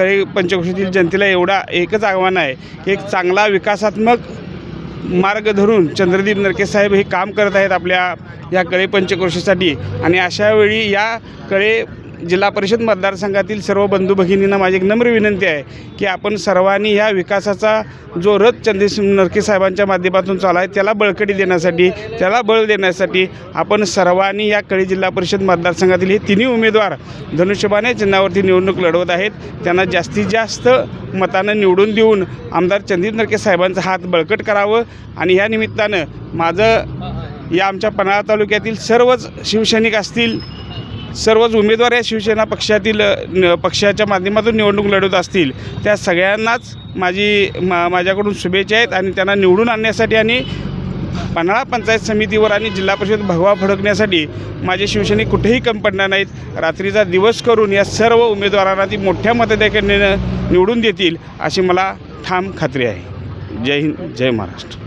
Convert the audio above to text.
कळे पंचक्रोशीतील जनतेला एवढा एकच आव्हान आहे की एक चांगला विकासात्मक मार्ग धरून चंद्रदीप नरके साहेब हे काम करत आहेत आपल्या या कळे पंचक्रोशीसाठी। आणि अशावेळी या कळे जिल्हा परिषद मतदारसंघातील सर्व बंधू भगिनींना माझी एक नम्र विनंती आहे की आपण सर्वांनी ह्या विकासाचा जो रथ चंद्रदीप नरके साहेबांच्या माध्यमातून चालू आहे त्याला बळकटी देण्यासाठी, त्याला बळ देण्यासाठी आपण सर्वांनी या कळे जिल्हा परिषद मतदारसंघातील हे तिन्ही उमेदवार धनुष्यबाण चिन्हावरती निवडणूक लढवत आहेत, त्यांना जास्तीत जास्त मतानं निवडून देऊन आमदार चंद्रदीप नरके साहेबांचा हात बळकट करावं। आणि ह्या निमित्तानं माझं या आमच्या पन्हाळा तालुक्यातील सर्वच शिवसैनिक असतील, सर्वच उमेदवार या शिवसेना पक्षाच्या माध्यमातून निवडणूक लढवत असतील त्या सगळ्यांनाच माझ्याकडून शुभेच्छा आहेत। आणि त्यांना निवडून आणण्यासाठी आणि पन्हाळा पंचायत समितीवर आणि जिल्हा परिषद भगवा फडकण्यासाठी माझे शिवसैनिक कुठेही कमी पडणार नाहीत। रात्रीचा दिवस करून या सर्व उमेदवारांना ती मोठ्या मताधिक्याने निवडून देतील अशी मला ठाम खात्री आहे। जय हिंद, जय महाराष्ट्र।